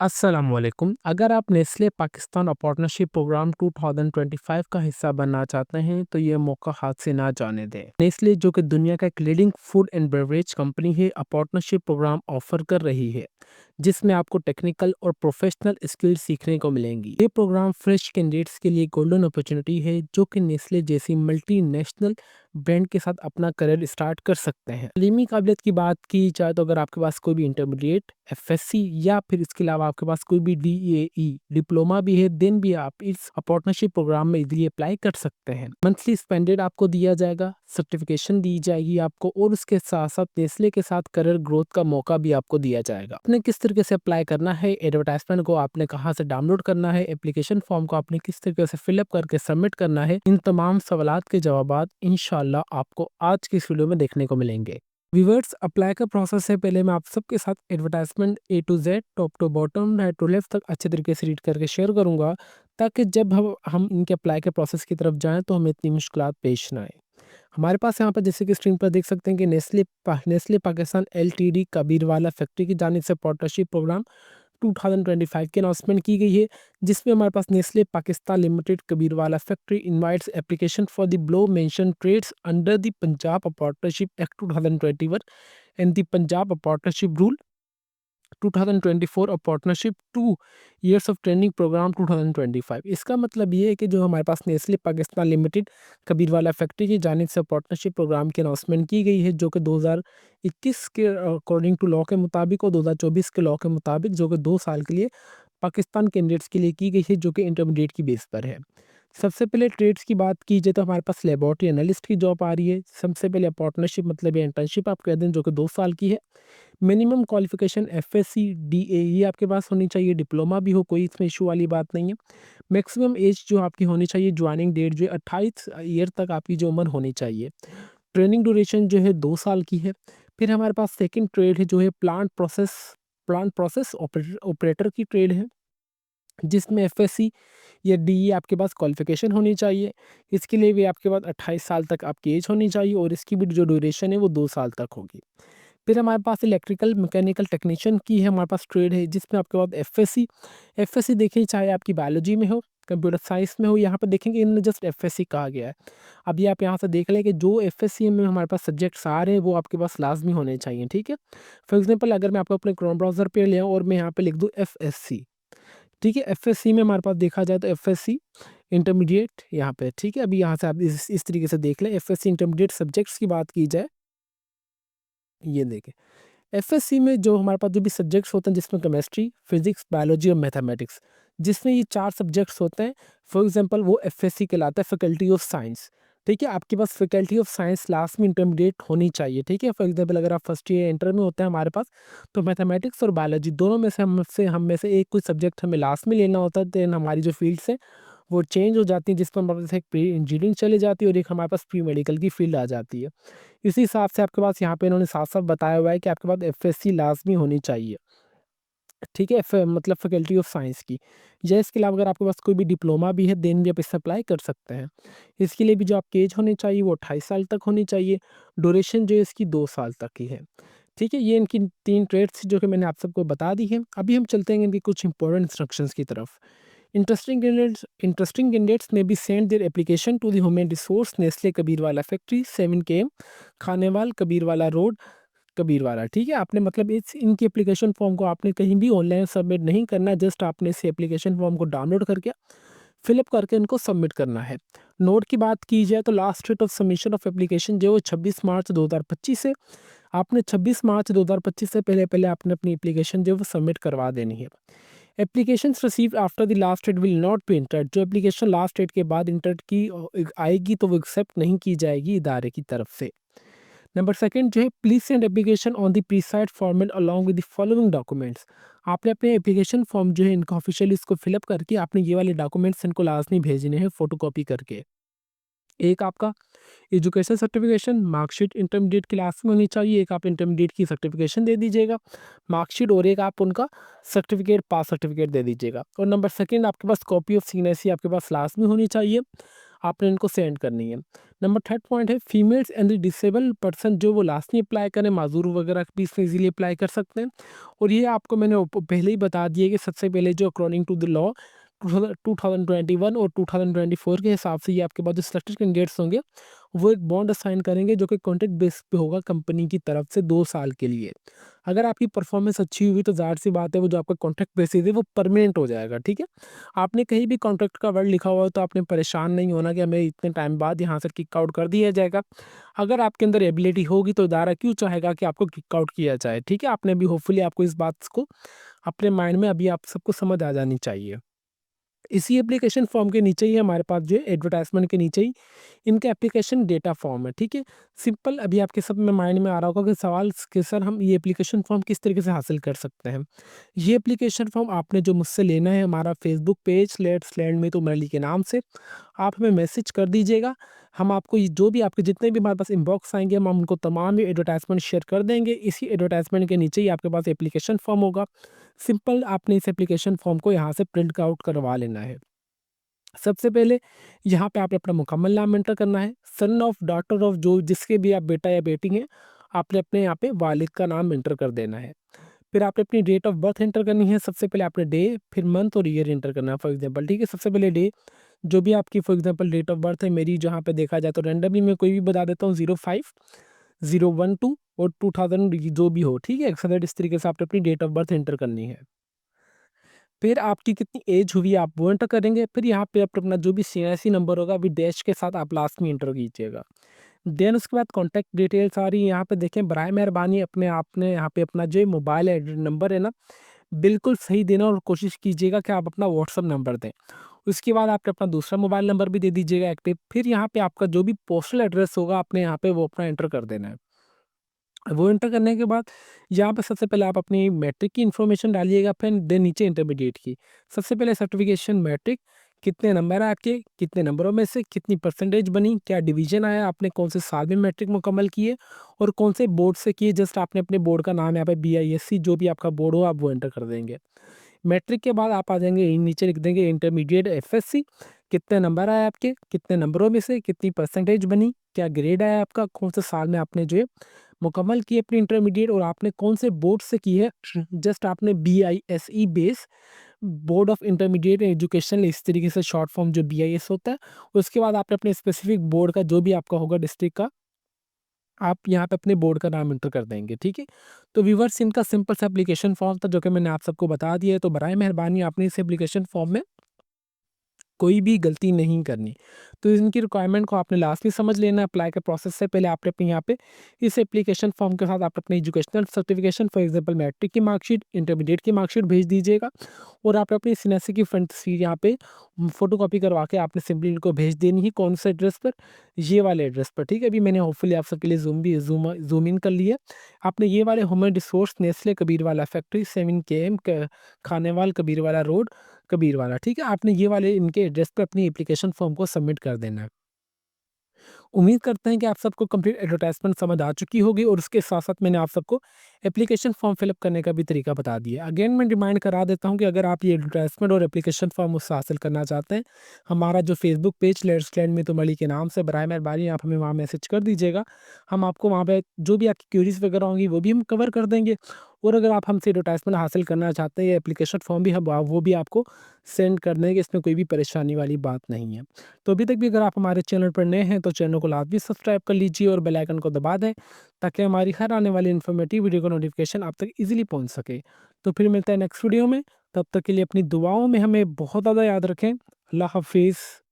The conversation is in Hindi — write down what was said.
अस्सलामुअलैकुम। अगर आप नेस्ले पाकिस्तान पार्टनरशिप प्रोग्राम 2025 का हिस्सा बनना चाहते हैं तो ये मौका हाथ से ना जाने दें। नेस्ले जो कि दुनिया का एक leading food and beverage company है, पार्टनरशिप प्रोग्राम ऑफर कर रही है जिसमें आपको टेक्निकल और प्रोफेशनल स्किल सीखने को मिलेंगी। ये प्रोग्राम फ्रेश कैंडिडेट्स के लिए गोल्डन अपॉर्चुनिटी है जो कि नेस्ले जैसी मल्टीनेशनल ब्रांड के साथ अपना करियर स्टार्ट कर सकते हैं। तालीमी काबिलियत की बात की जाए तो अगर आपके पास कोई भी इंटरमीडिएट, एफएससी या फिर इसके अलावा आपके पास कोई भी डीएई डिप्लोमा भी है, देन भी आप इस पार्टनरशिप प्रोग्राम में इजीली अप्लाई कर सकते हैं। मंथली स्पेंडेड आपको दिया जाएगा, सर्टिफिकेशन दी जाएगी आपको और उसके साथ साथ नेस्ले के साथ करियर ग्रोथ का मौका भी आपको दिया जाएगा। आपने किस तरीके से अप्लाई करना है, एडवर्टाइजमेंट को आपने कहाँ से डाउनलोड करना है, एप्लीकेशन फॉर्म को आपने किस तरीके से फिलअप करके सबमिट करना है, इन तमाम सवालात के जवाब इंशाल्लाह आपको आज की इस वीडियो में देखने को मिलेंगे। व्यूअर्स, अप्लाई का प्रोसेस है, पहले मैं आप सबके साथ advertisement A to Z, top to bottom, right to left तक अच्छे तरीके से रीड करके शेयर करूंगा ताकि जब हम इनके अप्लाई के प्रोसेस की तरफ जाएं तो हमें इतनी मुश्किलात पेश ना आए। हमारे पास यहाँ पर जैसे कि स्क्रीन पर देख सकते हैं कि Nestle Pakistan LTD Kabirwala factory की जानिब से पार्टनरशिप प्रोग्राम 2025 की अनाउंसमेंट की गई है, जिसमें हमारे पास Nestle Pakistan limited Kabirwala factory invites application for the below mention trades under the Punjab partnership act 2021 and the Punjab partnership rule 2024 और partnership 2 years of training program 2025। इसका मतलब ये है कि जो हमारे पास Nestle Pakistan limited Kabirwala factory की जानिब से पार्टनरशिप प्रोग्राम की अनाउंसमेंट की गई है, जो कि 2021 के अकॉर्डिंग टू लॉ के मुताबिक और 2024 के लॉ के मुताबिक जो कि 2 साल के लिए पाकिस्तान कैंडिडेट्स के लिए की गई है, जो कि इंटरमीडिएट की बेस पर है। सबसे पहले ट्रेड्स की बात की जाए तो हमारे पास लेबोरेटरी एनालिस्ट की जॉब आ रही है। सबसे पहले पार्टनरशिप मतलब ये इंटर्नशिप आप कह दें, जो कि 2 साल की है। मिनिमम क्वालिफिकेशन एफएससी, डीएई आपके पास होनी चाहिए, डिप्लोमा भी हो, कोई इसमें इशू वाली बात नहीं है। मैक्सिमम एज जो आपकी होनी चाहिए, ज्वाइनिंग डेट जो है 28 ईयर तक आपकी जो उम्र होनी चाहिए। ट्रेनिंग ड्यूरेशन जो है 2 साल की है। फिर हमारे पास सेकंड ट्रेड है जो है प्लांट प्रोसेस ऑपरेटर की ट्रेड है, जिसमें एफएससी या डीई आपके पास क्वालिफिकेशन होनी चाहिए। इसके लिए भी आपके पास 28 साल तक आपकी एज होनी चाहिए और इसकी भी जो ड्यूरेशन है वो 2 साल तक होगी। फिर हमारे पास इलेक्ट्रिकल मैकेनिकल टेक्नीशियन की है हमारे पास ट्रेड है, जिसमें आपके पास एफएससी देखिए, चाहे आपकी बायोलॉजी में हो, कंप्यूटर साइंस में हो, यहाँ पर देखेंगे इन्होंने जस्ट एफएससी कहा गया है। अब ये आप यहाँ से देख लें कि जो एफएससी में हमारे पास सब्जेक्ट्स आ रहे हैं वो आपके पास लाजमी होने चाहिए, ठीक है। फॉर एग्जांपल अगर मैं आपको अपने क्रोम ब्राउज़र पे ले आऊँ और मैं यहाँ पे लिख दूँ एफएससी, ठीक है। एफएससी में हमारे पास देखा जाए तो एफएससी इंटरमीडिएट यहाँ पे, ठीक है। अभी यहाँ से आप इस तरीके से देख लें, एफएससी इंटरमीडिएट सब्जेक्ट्स की बात की जाए, ये देखें एफएससी में जो हमारे पास जो भी सब्जेक्ट्स होते हैं, जिसमें केमिस्ट्री, फिजिक्स, बायोलॉजी और मैथमेटिक्स, जिसमें ये 4 सब्जेक्ट्स होते हैं, फॉर एग्जांपल वो एफएससी कहलाता है, फैकल्टी ऑफ साइंस, ठीक है। आपके पास फैकल्टी ऑफ साइंस लास्ट में इंटरमीडिएट होनी चाहिए, ठीक है। फॉर एग्जांपल अगर आप फर्स्ट ईयर इंटर में होते हैं हमारे पास, तो मैथमेटिक्स और बायोलॉजी दोनों में से हम में से एक कोई सब्जेक्ट हमें लास्ट में लेना होता है, देन हमारी जो फील्ड्स है वो चेंज हो जाती है, जिस पर हमारे पास एक प्री इंजीनियरिंग चली जाती है और एक हमारे पास प्री मेडिकल की फील्ड आ जाती है। इसी हिसाब से आपके पास यहाँ पे इन्होंने साफ-साफ बताया हुआ है कि आपके पास एफएससी लाज़मी होनी चाहिए, ठीक है? मतलब फैकल्टी ऑफ साइंस की। या इसके अलावा अगर आपके पास कोई भी डिप्लोमा भी है, देन भी आप इससे अप्लाई कर सकते हैं। इसके लिए भी जो आपकी एज होनी चाहिए वो 28 साल तक होनी चाहिए। ड्यूरेशन जो है इसकी 2 साल तक की है, ठीक है? ये इनकी 3 ट्रेड्स जो कि मैंने आप सबको बता दी हैं। अभी हम चलते हैं इनकी कुछ इंपॉर्टेंट इंस्ट्रक्शंस की तरफ। Interesting candidates may be sent their application to the Human Resource Nestle Kabirwala Factory 7 km Khanewal Kabirwala road Kabirwala, ठीक है। आपने मतलब इस इनकी एप्लीकेशन फॉर्म को आपने कहीं भी ऑनलाइन सबमिट नहीं करना है, जस्ट आपने इस एप्लीकेशन फॉर्म को डाउनलोड करके फिलअप करके इनको सबमिट करना है। नोट की बात की जाए तो last date of submission of application जो है 26 मार्च 2025 है। आपने 26 मार्च 2025 से पहले पहले आपने अपनी एप्लीकेशन जो है वो सबमिट करवा देनी है। Applications received after the last date will not be entered, जो एप्लीकेशन लास्ट डेट के बाद इंटर की आएगी तो वो एक्सेप्ट नहीं की जाएगी इदारे की तरफ से। नंबर सेकंड जो है, please send application on the prescribed format along with the following documents. आपने अपने एप्लीकेशन फॉर्म जो है इनका ऑफिशियली इसको फिलअप करके आपने ये वाले डॉक्यूमेंट्स इनको लाजमी भेजने हैं फोटोकॉपी करके। एक आपका education certification, marksheet intermediate class में होनी चाहिए, एक आप इंटरमीडिएट की सर्टिफिकेशन दे दीजिएगा, मार्कशीट, और एक आप उनका सर्टिफिकेट, पास सर्टिफिकेट दे दीजिएगा। और नंबर सेकंड, आपके पास कॉपी ऑफ सीएनएससी आपके पास लास्ट में होनी चाहिए। आपने इनको सेंड करनी है। नंबर थर्ड पॉइंट है females and the disabled person, जो वो लास्ट में अप्लाई करें, माजूर वगैरह भी इसमें इजीली अप्लाई कर सकते हैं। और ये आपको मैंने पहले ही बता दिया कि सबसे पहले जो अकॉर्डिंग टू द लॉ 2021 और 2024 के हिसाब से ये आपके पास जो सिलेक्टेड कैंडिडेट्स होंगे वो एक बॉन्ड असाइन करेंगे जो कि कॉन्ट्रैक्ट बेस पे होगा कंपनी की तरफ से 2 साल के लिए। अगर आपकी परफॉर्मेंस अच्छी हुई तो ज़ाहिर सी बात है वो जो आपका कॉन्ट्रैक्ट बेसिस है वो परमानेंट हो जाएगा, ठीक है। आपने कहीं भी कॉन्ट्रैक्ट का वर्ड लिखा हुआ है तो आपने परेशान नहीं होना कि हमें इतने टाइम बाद यहाँ से किक आउट कर दिया जाएगा। अगर आपके अंदर एबिलिटी होगी तो इदारा क्यों चाहेगा कि आपको किक आउट किया जाए, ठीक है। आपने भी होपफुली आपको इस बात को अपने माइंड में अभी आप सबको समझ आ जानी चाहिए। इसी एप्लीकेशन फॉर्म के नीचे ही हमारे पास जो है एडवर्टाइजमेंट के नीचे ही इनका एप्लीकेशन डेटा फॉर्म है, ठीक है। सिंपल अभी आपके सब में माइंड में आ रहा होगा कि सवाल कि सर हम ये एप्लीकेशन फॉर्म किस तरीके से हासिल कर सकते हैं। ये एप्लीकेशन फॉर्म आपने जो मुझसे लेना है हमारा फेसबुक पेज लेट्स लर्न में तो मरली के नाम से आप हमें मैसेज कर दीजिएगा। हम आपको जो भी आपके जितने भी हमारे पास इनबॉक्स आएंगे हम उनको तमाम ये एडवर्टाइजमेंट शेयर कर देंगे। इसी एडवर्टाइजमेंट के नीचे ही आपके पास एप्लीकेशन फॉर्म होगा। सिंपल आपने इस एप्लीकेशन फॉर्म को यहाँ से प्रिंट आउट करवा लेना है। सबसे पहले यहाँ पे आपने अपना मुकम्मल नाम एंटर करना है, सन ऑफ डॉटर ऑफ जो जिसके भी आप बेटा या बेटी हैं, आपने अपने यहाँ पे वालिद का नाम एंटर कर देना है। फिर आपने अपनी डेट ऑफ बर्थ एंटर करनी है। सबसे पहले आपने डे, फिर मंथ और ईयर एंटर करना है फॉर एग्जांपल, ठीक है। सबसे पहले डे, जो भी आपकी for example date of birth है, मेरी जहाँ पे देखा जाए तो रैंडमली मैं कोई भी बता देता हूँ 05/012 और 2000 जो भी हो, ठीक है। सो इस तरीके से आपने अपनी डेट ऑफ बर्थ एंटर करनी है। फिर आपकी कितनी एज हुई है आप वो एंटर करेंगे। फिर यहाँ पे आप अपना जो भी सीएससी नंबर होगा विद डैश के साथ आप लास्ट में एंटर कीजिएगा। देन उसके बाद कॉन्टैक्ट डिटेल्स आ रही है। यहाँ पे देखें बराए मेहरबानी अपने आपने यहाँ पे अपना जो मोबाइल नंबर है ना बिल्कुल सही देना और कोशिश कीजिएगा कि आप अपना व्हाट्सअप नंबर दें। उसके बाद आपने अपना दूसरा मोबाइल नंबर भी दे दीजिएगा एक्टिव। फिर यहाँ पे आपका जो भी पोस्टल एड्रेस होगा आपने यहाँ पे वो अपना एंटर कर देना है। वो एंटर करने के बाद यहाँ पे सबसे पहले आप अपनी मैट्रिक की इन्फॉर्मेशन डालिएगा, फिर देन नीचे इंटरमीडिएट की। सबसे पहले सर्टिफिकेशन मैट्रिक, कितने नंबर आए आपके, कितने नंबरों में से कितनी परसेंटेज बनी, क्या डिवीजन आया, आपने कौन से साल में मैट्रिक मुकम्मल किए और कौन से बोर्ड से किए। जस्ट आपने अपने बोर्ड का नाम यहाँ पे BISC जो भी आपका बोर्ड हो आप वो एंटर कर देंगे। मैट्रिक के बाद आप आ जाएंगे नीचे लिख देंगे इंटरमीडिएट FSC, कितने नंबर आए आपके, कितने नंबरों में से कितनी परसेंटेज बनी, क्या ग्रेड आया आपका, कौन से साल में आपने जो है मुकम्मल की अपनी इंटरमीडिएट और आपने कौन से बोर्ड से की है। जस्ट आपने BISE base board of intermediate education इस तरीके से शॉर्ट फॉर्म जो BIS होता है। उसके बाद आपने अपने स्पेसिफिक बोर्ड का जो भी आपका होगा डिस्ट्रिक्ट का आप यहाँ पे अपने बोर्ड का नाम एंटर कर देंगे, ठीक है। तो व्यूअर्स इनका सिंपल सा एप्लीकेशन फॉर्म था जो कि मैंने आप सबको बता दिया है। तो बराए मेहरबानी आपने इस एप्लीकेशन फॉर्म में कोई भी गलती नहीं करनी। तो इनकी रिक्वायरमेंट को आपने लास्ट में समझ लेना है। अप्लाई के प्रोसेस से पहले आपने अपने यहाँ पे इस एप्लीकेशन फॉर्म के साथ आप अपने educational certification for example matric की मार्कशीट, इंटरमीडिएट की मार्कशीट भेज दीजिएगा और आपने अपनी सीएससी की फ्रंट तस्वीर यहाँ पे फोटोकॉपी करवा के आपने सिंपली इनको भेज देनी है। कौन से एड्रेस पर, ये वाले एड्रेस पर, ठीक है। अभी मैंने होपफुली आप सबके लिए जूम इन कर लिया। आपने ये वाले human resource Nestle Kabirwala factory 7 km Khanewal Kabirwala road Kabirwala, ठीक है। आपने ये वाले इनके एड्रेस पे अपनी एप्लीकेशन फॉर्म को सबमिट कर देना है। उम्मीद करते हैं कि आप सबको कंप्लीट एडवर्टाइजमेंट समझ आ चुकी होगी और उसके साथ-साथ मैंने आप सबको एप्लीकेशन फॉर्म फिल अप करने का भी तरीका बता दिया। अगेन मैं रिमाइंड करा देता हूँ कि अगर आप ये एडवर्टाइजमेंट और एप्लीकेशन फॉर्म मुझसे हासिल करना चाहते हैं, हमारा जो फेसबुक पेज लेट्स लर्न में तुम अली के नाम से बराए मेहरबानी आप हमें वहाँ मैसेज कर दीजिएगा। हम आपको वहाँ पे जो भी आपकी क्वेरीज़ वगैरह होंगी वो भी हम कवर कर देंगे। और अगर आप हमसे एडवर्टाइजमेंट हासिल करना चाहते हैं या एप्लीकेशन फॉर्म भी हम वो भी आपको सेंड कर देंगे। इसमें कोई भी परेशानी वाली बात नहीं है। तो अभी तक भी अगर आप हमारे चैनल पर नए हैं तो चैनल को लाजमी सब्सक्राइब कर लीजिए और बेल आइकन को दबा दें ताकि हमारी हर आने वाली इन्फॉर्मेटिव वीडियो का नोटिफिकेशन आप तक इजीली पहुंच सके। तो फिर मिलते हैं नेक्स्ट वीडियो में। तब तक के लिए अपनी दुआओं में हमें बहुत ज़्यादा याद रखें। अल्लाह हाफिज़।